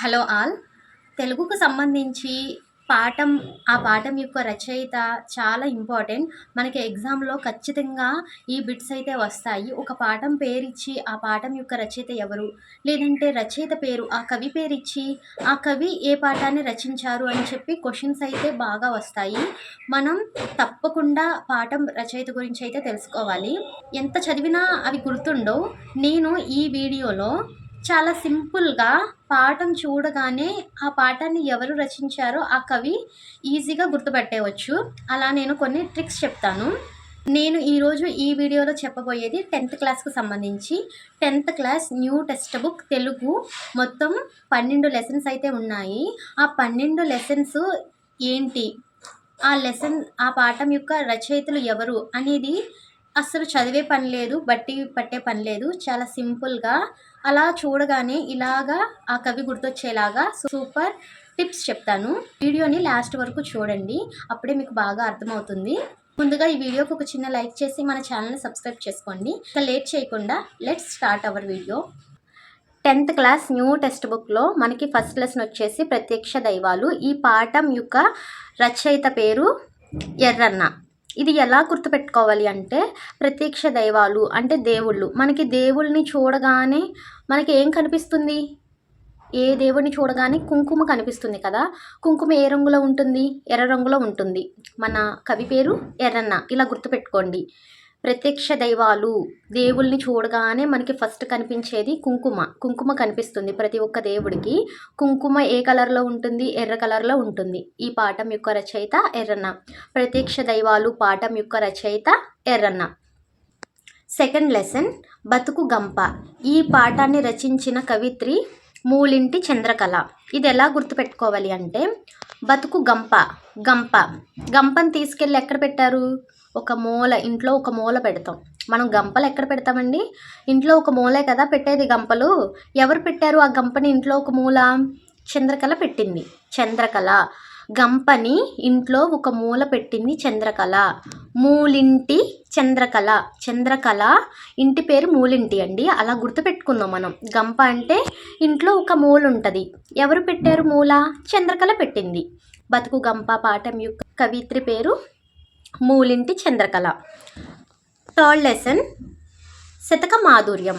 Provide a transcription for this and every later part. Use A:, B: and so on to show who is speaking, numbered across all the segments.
A: Hello all. తెలుగుకు సంబంధించి ఆ పాఠం యొక్క రచయిత చాలా ఇంపార్టెంట్. మనకి ఎగ్జామ్లో ఖచ్చితంగా ఈ బిట్స్ అయితే వస్తాయి. ఒక పాఠం పేరిచ్చి ఆ పాఠం యొక్క రచయిత ఎవరు, లేదంటే రచయిత పేరు, ఆ కవి పేరిచ్చి ఆ కవి ఏ పాఠాన్ని రచించారు అని చెప్పి క్వశ్చన్స్ అయితే బాగా వస్తాయి. మనం తప్పకుండా పాఠం రచయిత గురించి అయితే తెలుసుకోవాలి. ఎంత చదివినా అవి గుర్తుండవు. నేను ఈ వీడియోలో చాలా సింపుల్గా పాఠం చూడగానే ఆ పాఠాన్ని ఎవరు రచించారో ఆ కవి ఈజీగా గుర్తుపట్టేయవచ్చు. అలా నేను కొన్ని ట్రిక్స్ చెప్తాను. నేను ఈరోజు ఈ వీడియోలో చెప్పబోయేది 10th క్లాస్కు సంబంధించి. 10th class new text book Telugu మొత్తం 12 లెసన్స్ అయితే ఉన్నాయి. ఆ 12 లెసన్స్ ఏంటి, ఆ పాఠం యొక్క రచయితలు ఎవరు అనేది అస్సలు చదివే పని లేదు, బట్టి పట్టే పని లేదు. చాలా సింపుల్గా అలా చూడగానే ఇలాగా ఆ కవి గుర్తొచ్చేలాగా సూపర్ టిప్స్ చెప్తాను. వీడియోని లాస్ట్ వరకు చూడండి, అప్పుడే మీకు బాగా అర్థమవుతుంది. ముందుగా ఈ వీడియోకి ఒక చిన్న లైక్ చేసి మన ఛానల్ని సబ్స్క్రైబ్ చేసుకోండి. ఇక లేట్ చేయకుండా let's start our video. 10th class new text బుక్లో మనకి ఫస్ట్ లెసన్ వచ్చేసి ప్రత్యక్ష దైవాలు. ఈ పాఠం యొక్క రచయిత పేరు ఎర్రన్న. ఇది ఎలా గుర్తుపెట్టుకోవాలి అంటే, ప్రత్యక్ష దైవాలు అంటే దేవుళ్ళు. మనకి దేవుళ్ళని చూడగానే మనకి ఏం కనిపిస్తుంది? ఏ దేవుడిని చూడగానే కుంకుమ కనిపిస్తుంది కదా. కుంకుమ ఏ రంగులో ఉంటుంది? ఎర్ర రంగులో ఉంటుంది. మన కవి పేరు ఎర్రన్న. ఇలా గుర్తుపెట్టుకోండి. ప్రత్యక్ష దైవాలు, దేవుళ్ళని చూడగానే మనకి ఫస్ట్ కనిపించేది కుంకుమ కనిపిస్తుంది ప్రతి ఒక్క దేవుడికి. కుంకుమ ఏ కలర్లో ఉంటుంది? ఎర్ర కలర్లో ఉంటుంది. ఈ పాఠం యొక్క రచయిత ఎర్రన్న. ప్రత్యక్ష దైవాలు పాఠం యొక్క రచయిత ఎర్రన్న. సెకండ్ లెసన్ బతుకు గంప. ఈ పాఠాన్ని రచించిన కవిత్రి మూలింటి చంద్రకళ. ఇది ఎలా గుర్తుపెట్టుకోవాలి అంటే, బతుకు గంపని తీసుకెళ్ళి ఎక్కడ పెట్టారు? ఒక మూల, ఇంట్లో ఒక మూల పెడతాం. మనం గంపలు ఎక్కడ పెడతామండి? ఇంట్లో ఒక మూలే కదా పెట్టేది గంపలు. ఎవరు పెట్టారు ఆ గంపని ఇంట్లో ఒక మూల? చంద్రకళ పెట్టింది. చంద్రకళ గంపని ఇంట్లో ఒక మూల పెట్టింది చంద్రకళ. మూలింటి చంద్రకళ. చంద్రకళ ఇంటి పేరు మూలింటి అండి. అలా గుర్తుపెట్టుకుందాం మనం. గంప అంటే ఇంట్లో ఒక మూల ఉంటుంది. ఎవరు పెట్టారు మూల? చంద్రకళ పెట్టింది. బతుకు గంప పాఠం యొక్క కవిత్రి పేరు మూలింటి చంద్రకళ. థర్డ్ లెసన్ శతక మాధుర్యం.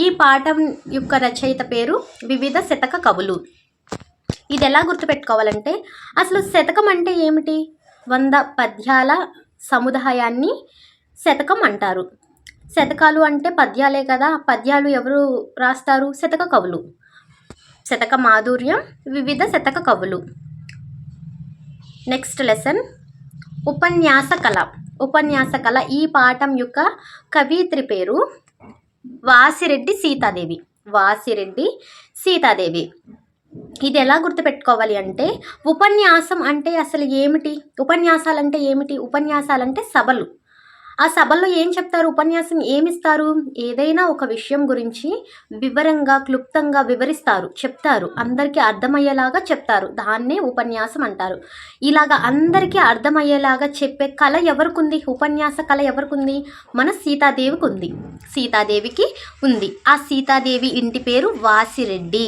A: ఈ పాఠం యొక్క రచయిత పేరు వివిధ శతక కవులు. ఇది ఎలా గుర్తుపెట్టుకోవాలంటే, అసలు శతకం అంటే ఏమిటి? 100 పద్యాల సముదాయాన్ని శతకం అంటారు. శతకాలు అంటే పద్యాలే కదా. పద్యాలు ఎవరు రాస్తారు? శతక కవులు. శతక మాధుర్యం, వివిధ శతక కవులు. నెక్స్ట్ లెసన్ ఉపన్యాస కళ. ఈ పాఠం యొక్క కవిత్రి పేరు వాసిరెడ్డి సీతాదేవి. ఇది ఎలా గుర్తుపెట్టుకోవాలి అంటే, ఉపన్యాసం అంటే అసలు ఏమిటి? ఉపన్యాసాలంటే సభలు. ఆ సభల్లో ఏం చెప్తారు? ఉపన్యాసం ఏమిస్తారు? ఏదైనా ఒక విషయం గురించి వివరంగా క్లుప్తంగా చెప్తారు. అందరికీ అర్థమయ్యేలాగా చెప్తారు. దాన్నే ఉపన్యాసం అంటారు. ఇలాగ అందరికీ అర్థమయ్యేలాగా చెప్పే కళ ఎవరికుంది? ఉపన్యాస కళ ఎవరికుంది? మన సీతాదేవికి ఉంది. ఆ సీతాదేవి ఇంటి పేరు వాసిరెడ్డి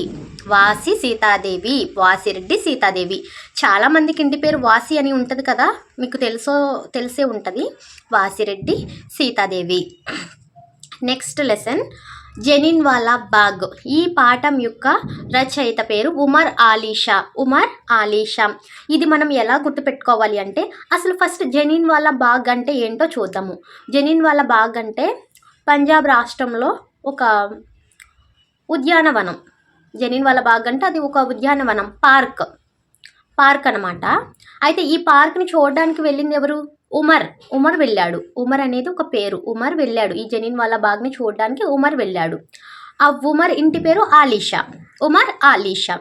A: సీతాదేవి. చాలామందికి ఇంటి పేరు వాసి అని ఉంటుంది కదా, మీకు తెలిసే ఉంటుంది. వాసిరెడ్డి సీతాదేవి. నెక్స్ట్ లెసన్ జెనిన్ వాలా బాగ్. ఈ పాఠం యొక్క రచయిత పేరు ఉమర్ ఆలీషా. ఇది మనం ఎలా గుర్తుపెట్టుకోవాలి అంటే, అసలు ఫస్ట్ జెనిన్ వాలా బాగ్ అంటే ఏంటో చూద్దాము. జెనిన్ వాలా బాగ్ అంటే పంజాబ్ రాష్ట్రంలో ఒక ఉద్యానవనం. జెనిన్ వాలా బాగ్ అంటే అది ఒక ఉద్యానవనం, పార్క్ అన్నమాట. అయితే ఈ పార్క్ని చూడడానికి వెళ్ళింది ఎవరు? ఉమర్ వెళ్ళాడు. ఉమర్ అనేది ఒక పేరు. ఉమర్ వెళ్ళాడు. ఈ జెనిన్ వాలా బాగ్ని చూడడానికి ఉమర్ వెళ్ళాడు. ఆ ఉమర్ ఇంటి పేరు ఆలీషా.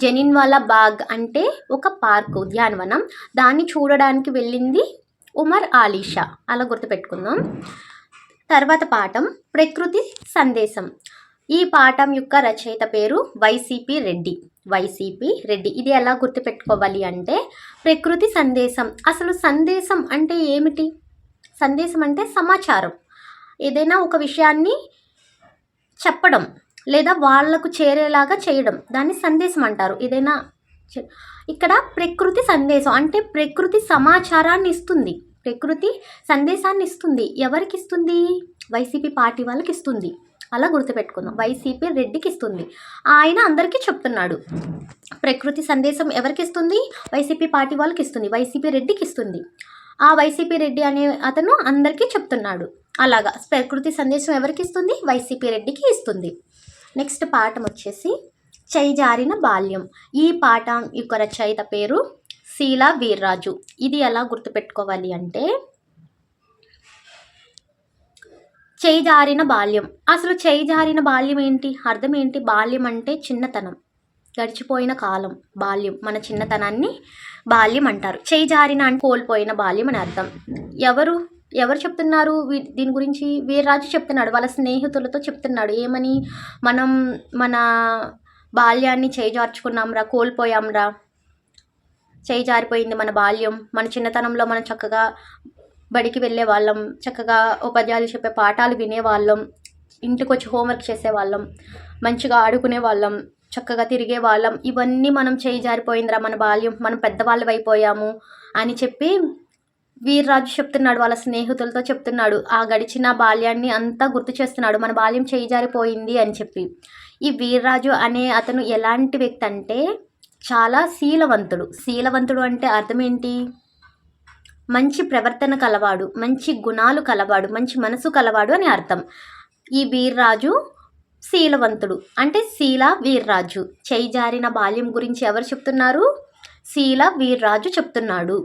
A: జెనిన్ వాలా బాగ్ అంటే ఒక పార్క్, ఉద్యానవనం. దాన్ని చూడడానికి వెళ్ళింది ఉమర్ ఆలీషా. అలా గుర్తుపెట్టుకుందాం. తర్వాత పాఠం ప్రకృతి సందేశం. ఈ పాఠం యొక్క రచయిత పేరు వైసీపీ రెడ్డి. ఇది ఎలా గుర్తుపెట్టుకోవాలి అంటే, ప్రకృతి సందేశం. అసలు సందేశం అంటే ఏమిటి? సందేశం అంటే సమాచారం, ఏదైనా ఒక విషయాన్ని చెప్పడం. లేదా వాళ్ళకు చేరేలాగా చేయడం, దాన్ని సందేశం అంటారు. ఏదైనా ఇక్కడ ప్రకృతి సందేశం అంటే ప్రకృతి సమాచారాన్ని ఇస్తుంది, ప్రకృతి సందేశాన్ని ఇస్తుంది. ఎవరికి ఇస్తుంది? వైసీపీ పార్టీ వాళ్ళకి ఇస్తుంది. అలా గుర్తుపెట్టుకుందాం, వైసీపీ రెడ్డికి ఇస్తుంది. ఆయన అందరికీ చెప్తున్నాడు. ప్రకృతి సందేశం ఎవరికి ఇస్తుంది? వైసీపీ పార్టీ వాళ్ళకి ఇస్తుంది, వైసీపీ రెడ్డికి ఇస్తుంది. ఆ వైసీపీ రెడ్డి అనే అతను అందరికీ చెప్తున్నాడు. అలాగా ప్రకృతి సందేశం ఎవరికి ఇస్తుంది? వైసీపీ రెడ్డికి ఇస్తుంది. నెక్స్ట్ పాఠం వచ్చేసి చేయి జారిన బాల్యం. ఈ పాఠం యొక్క రచయిత పేరు శీలా వీర్రాజు. ఇది ఎలా గుర్తుపెట్టుకోవాలి అంటే, చేయి జారిన బాల్యం. అసలు చేయి జారిన బాల్యం ఏంటి, అర్థం ఏంటి? బాల్యం అంటే చిన్నతనం, గడిచిపోయిన కాలం. బాల్యం, మన చిన్నతనాన్ని బాల్యం అంటారు. చేయి జారిన అంటే కోల్పోయిన బాల్యం అని అర్థం. ఎవరు చెప్తున్నారు దీని గురించి? వీర్రాజు చెప్తున్నాడు, వాళ్ళ స్నేహితులతో చెప్తున్నాడు. ఏమని? మనం మన బాల్యాన్ని చేయి జార్చుకున్నాంరా, కోల్పోయాంరా, చేయి జారిపోయింది మన బాల్యం. మన చిన్నతనంలో మనం చక్కగా బడికి వెళ్ళే వాళ్ళం, చక్కగా ఉపాధ్యాయులు చెప్పే పాఠాలు వినేవాళ్ళం, ఇంటికి వచ్చి హోంవర్క్ చేసేవాళ్ళం, మంచిగా ఆడుకునే వాళ్ళం, చక్కగా తిరిగే వాళ్ళం. ఇవన్నీ మనం చేయి జారిపోయిందిరా మన బాల్యం, మనం పెద్దవాళ్ళు అయిపోయాము అని చెప్పి వీర్రాజు చెప్తున్నాడు, వాళ్ళ స్నేహితులతో చెప్తున్నాడు. ఆ గడిచిన బాల్యాన్ని అంతా గుర్తు చేస్తున్నాడు, మన బాల్యం చేయి జారిపోయింది అని చెప్పి. ఈ వీర్రాజు అనే అతను ఎలాంటి వ్యక్తి అంటే చాలా శీలవంతుడు. శీలవంతుడు అంటే అర్థం ఏంటి? మంచి ప్రవర్తన కలవాడు, మంచి గుణాలు కలవాడు, మంచి మనసు కలవాడు అని అర్థం. ఈ వీర్రాజు శీలవంతుడు అంటే శీలా వీర్రాజు. చేయి జారిన బాల్యం గురించి ఎవరు చెప్తున్నారు? శీలా వీర్రాజు చెప్తున్నాడు.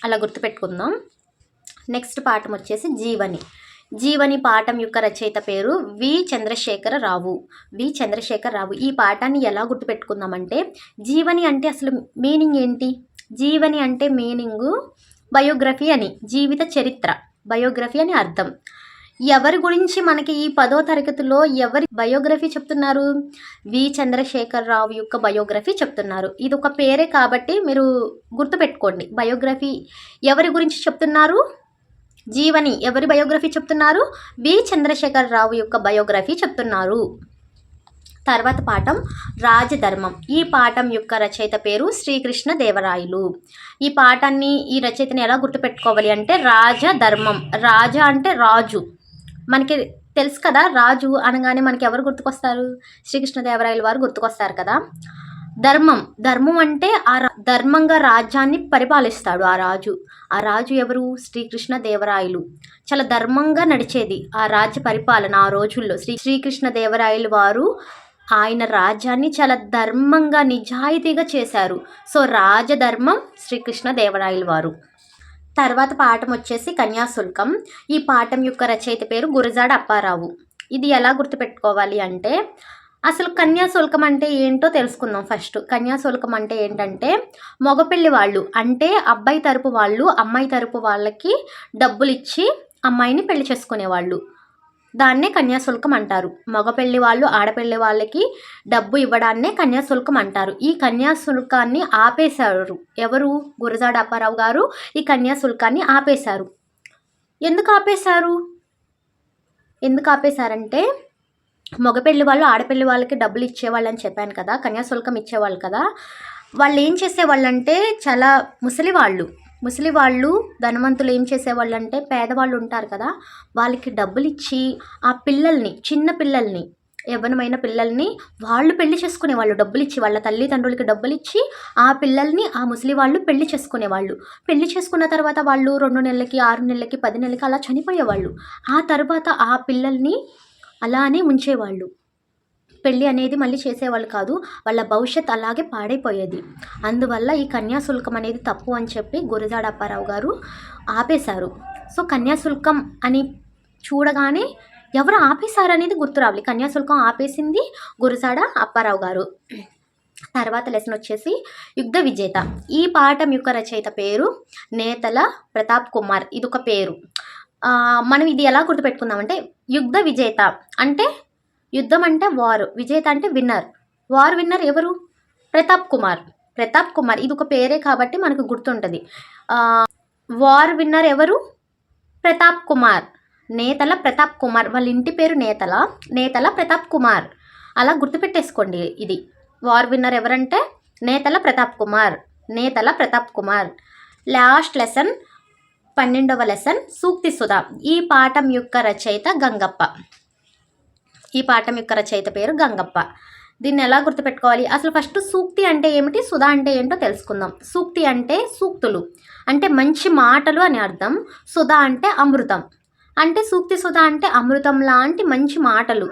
A: అలా గుర్తుపెట్టుకుందాం. నెక్స్ట్ పాఠం వచ్చేసి జీవని. జీవని పాఠం యొక్క రచయిత పేరు వి చంద్రశేఖరరావు. ఈ పాఠాన్ని ఎలా గుర్తుపెట్టుకుందామంటే, జీవని అంటే అసలు మీనింగ్ ఏంటి? జీవని అంటే మీనింగు బయోగ్రఫీ అని, జీవిత చరిత్ర, బయోగ్రఫీ అని అర్థం. ఎవరి గురించి మనకి ఈ 10వ తరగతిలో ఎవరి బయోగ్రఫీ చెప్తున్నారు? వి చంద్రశేఖరరావు యొక్క బయోగ్రఫీ చెప్తున్నారు. ఇది ఒక పేరే కాబట్టి మీరు గుర్తుపెట్టుకోండి. బయోగ్రఫీ ఎవరి గురించి చెప్తున్నారు? జీవని ఎవరి బయోగ్రఫీ చెప్తున్నారు? వి చంద్రశేఖరరావు యొక్క బయోగ్రఫీ చెప్తున్నారు. తర్వాత పాఠం రాజధర్మం. ఈ పాఠం యొక్క రచయిత పేరు శ్రీకృష్ణ దేవరాయలు. ఈ పాఠాన్ని, ఈ రచయితని ఎలా గుర్తుపెట్టుకోవాలి అంటే, రాజధర్మం. రాజా అంటే రాజు, మనకి తెలుసు కదా. రాజు అనగానే మనకి ఎవరు గుర్తుకొస్తారు? శ్రీకృష్ణదేవరాయలు వారు గుర్తుకొస్తారు కదా. ధర్మం అంటే ధర్మంగా రాజ్యాన్ని పరిపాలిస్తాడు ఆ రాజు ఎవరు? శ్రీకృష్ణదేవరాయలు. చాలా ధర్మంగా నడిచేది ఆ రాజ్య పరిపాలన ఆ రోజుల్లో. శ్రీకృష్ణదేవరాయలు వారు ఆయన రాజ్యాన్ని చాలా ధర్మంగా నిజాయితీగా చేశారు. సో రాజధర్మం శ్రీకృష్ణదేవరాయలు వారు. తర్వాత పాఠం వచ్చేసి కన్యాశుల్కం. ఈ పాఠం యొక్క రచయిత పేరు గురజాడ అప్పారావు. ఇది ఎలా గుర్తుపెట్టుకోవాలి అంటే, అసలు కన్యాశుల్కం అంటే ఏంటో తెలుసుకుందాం ఫస్ట్. కన్యాశుల్కం అంటే ఏంటంటే, మగపెళ్లి వాళ్ళు అంటే అబ్బాయి తరపు వాళ్ళు అమ్మాయి తరపు వాళ్ళకి డబ్బులు ఇచ్చి అమ్మాయిని పెళ్లి చేసుకునేవాళ్ళు. దాన్నే కన్యాశుల్కం అంటారు. మగపెళ్లి వాళ్ళు ఆడపెళ్లి వాళ్ళకి డబ్బు ఇవ్వడాన్నే కన్యాశుల్కం అంటారు. ఈ కన్యాశుల్కాన్ని ఆపేశారు ఎవరు? గురజాడ అప్పారావు గారు ఈ కన్యాశుల్కాన్ని ఆపేశారు. ఎందుకు ఆపేశారంటే, మగపెళ్లి వాళ్ళు ఆడపెళ్లి వాళ్ళకి డబ్బులు ఇచ్చేవాళ్ళు అని చెప్పాను కదా, కన్యాశుల్కం ఇచ్చేవాళ్ళు కదా. వాళ్ళు ఏం చేసేవాళ్ళంటే, చాలా ముసలి వాళ్ళు ధనవంతులు ఏం చేసేవాళ్ళు అంటే, పేదవాళ్ళు ఉంటారు కదా, వాళ్ళకి డబ్బులు ఇచ్చి ఆ పిల్లల్ని, చిన్న పిల్లల్ని, యవ్వనమైన పిల్లల్ని వాళ్ళు పెళ్లి చేసుకునేవాళ్ళు. డబ్బులు ఇచ్చి, వాళ్ళ తల్లిదండ్రులకి డబ్బులు ఇచ్చి ఆ పిల్లల్ని ఆ ముసలి వాళ్ళు పెళ్లి చేసుకునేవాళ్ళు. పెళ్లి చేసుకున్న తర్వాత వాళ్ళు 2 నెలలకి, 6 నెలలకి, 10 నెలలకి అలా చనిపోయేవాళ్ళు. ఆ తర్వాత ఆ పిల్లల్ని అలానే ఉంచేవాళ్ళు. పెళ్ళి అనేది మళ్ళీ చేసేవాళ్ళు కాదు. వాళ్ళ భవిష్యత్ అలాగే పాడైపోయేది. అందువల్ల ఈ కన్యాశుల్కం అనేది తప్పు అని చెప్పి గురజాడ అప్పారావు గారు ఆపేశారు. సో కన్యాశుల్కం అని చూడగానే ఎవరు ఆపేశారు అనేది గుర్తు రావాలి. కన్యాశుల్కం ఆపేసింది గురజాడ అప్పారావు గారు. తర్వాత లెసన్ వచ్చేసి యుద్ధ విజేత. ఈ పాఠం యొక్క రచయిత పేరు నేతల ప్రతాప్ కుమార్. ఇది ఒక పేరు. మనం ఇది ఎలా గుర్తుపెట్టుకుందామంటే, యుద్ధ విజేత అంటే యుద్ధం అంటే వార్, విజేత అంటే విన్నర్. వార్ విన్నర్ ఎవరు? ప్రతాప్ కుమార్. ఇది ఒక పేరే కాబట్టి మనకు గుర్తుంటుంది. వార్ విన్నర్ ఎవరు? ప్రతాప్ కుమార్. నేతల ప్రతాప్ కుమార్. వాళ్ళ ఇంటి పేరు నేతల ప్రతాప్ కుమార్. అలా గుర్తుపెట్టేసుకోండి. ఇది వార్ విన్నర్ ఎవరంటే నేతల ప్రతాప్ కుమార్. లాస్ట్ లెసన్ 12వ లెసన్ సూక్తి సుధా. ఈ పాఠం యొక్క రచయిత పేరు గంగప్ప. దీన్ని ఎలా గుర్తుపెట్టుకోవాలి? అసలు ఫస్ట్ సూక్తి అంటే ఏమిటి, సుధా అంటే ఏంటో తెలుసుకుందాం. సూక్తి అంటే సూక్తులు అంటే మంచి మాటలు అని అర్థం. సుధా అంటే అమృతం. అంటే సూక్తి సుధా అంటే అమృతం లాంటి మంచి మాటలు.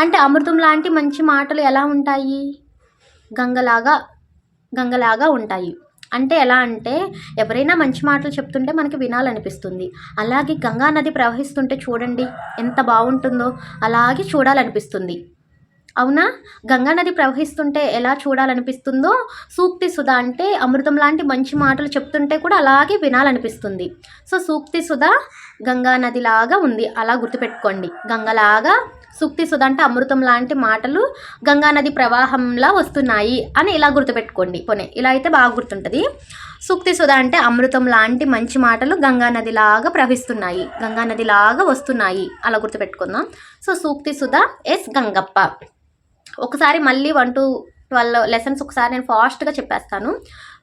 A: అంటే అమృతం లాంటి మంచి మాటలు ఎలా ఉంటాయి? గంగలాగా ఉంటాయి. అంటే ఎలా అంటే ఎవరైనా మంచి మాటలు చెప్తుంటే మనకి వినాలనిపిస్తుంది. అలాగే గంగా నది ప్రవహిస్తుంటే చూడండి ఎంత బాగుంటుందో, అలాగే చూడాలనిపిస్తుంది. అవునా? గంగా నది ప్రవహిస్తుంటే ఎలా చూడాలనిపిస్తుందో, సూక్తి సుధా అంటే అమృతం లాంటి మంచి మాటలు చెప్తుంటే కూడా అలాగే వినాలనిపిస్తుంది. సో సూక్తి సుధా గంగా నదిలాగా ఉంది, అలా గుర్తుపెట్టుకోండి. గంగలాగా సూక్తి సుధా అంటే అమృతం లాంటి మాటలు గంగా నది ప్రవాహంలా వస్తున్నాయి అని ఇలా గుర్తుపెట్టుకోండి. ఇలా అయితే బాగా గుర్తుంటుంది. సూక్తి సుధా అంటే అమృతం లాంటి మంచి మాటలు గంగా నదిలాగా ప్రవహిస్తున్నాయి, గంగా నదిలాగా వస్తున్నాయి, అలా గుర్తుపెట్టుకుందాం. సో సూక్తి సుధా ఎస్ గంగప్ప. ఒకసారి మళ్ళీ 1 to 12 లెసన్స్ ఒకసారి నేను ఫాస్ట్గా చెప్పేస్తాను.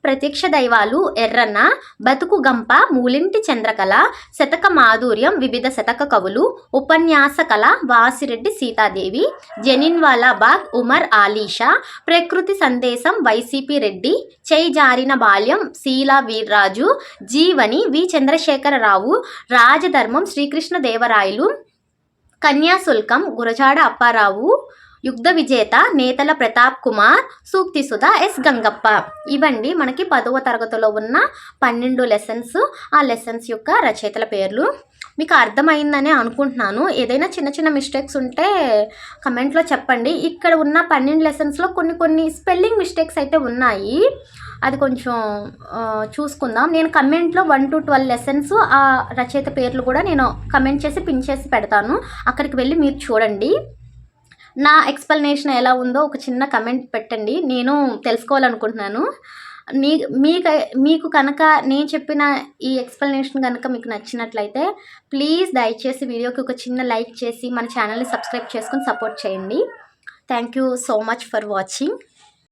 A: ప్రత్యక్ష దైవాలు ఎర్రన్న, బతుకు గంప, మూలింటి చంద్రకళ, శతక మాధుర్యం, వివిధ శతక కవులు, ఉపన్యాస కళ, వాసిరెడ్డి సీతాదేవి, జనిన్వాలా బాగ్, ఉమర్ ఆలీషా, ప్రకృతి సందేశం, వైసీపీ రెడ్డి, చేయి జారిన బాల్యం, శీలా వీర్రాజు, జీవని, వి చంద్రశేఖరరావు, రాజధర్మం, శ్రీకృష్ణదేవరాయలు, కన్యాశుల్కం, గురజాడ అప్పారావు, యుద్ధ విజేత, నేతల ప్రతాప్ కుమార్, సూక్తి సుధా ఎస్ గంగప్ప. ఇవండి మనకి 10వ తరగతిలో ఉన్న 12 లెసన్స్. ఆ లెసన్స్ యొక్క రచయితల పేర్లు. మీకు అర్థమైందనే అనుకుంటున్నాను. ఏదైనా చిన్న చిన్న మిస్టేక్స్ ఉంటే కమెంట్లో చెప్పండి. ఇక్కడ ఉన్న 12 లెసన్స్లో కొన్ని స్పెల్లింగ్ మిస్టేక్స్ అయితే ఉన్నాయి, అది కొంచెం చూసుకుందాం. నేను కమెంట్లో 1 to 12 లెసన్స్ ఆ రచయిత పేర్లు కూడా నేను కమెంట్ చేసి పిన్ చేసి పెడతాను, అక్కడికి వెళ్ళి మీరు చూడండి. నా ఎక్స్ప్లెనేషన్ ఎలా ఉందో ఒక చిన్న కమెంట్ పెట్టండి, నేను తెలుసుకోవాలనుకుంటున్నాను. మీకు కనుక నేను చెప్పిన ఈ ఎక్స్ప్లెనేషన్ కనుక మీకు నచ్చినట్లయితే ప్లీజ్ దయచేసి వీడియోకి ఒక చిన్న లైక్ చేసి మన ఛానల్ని సబ్స్క్రైబ్ చేసుకొని సపోర్ట్ చేయండి. Thank you so much for watching.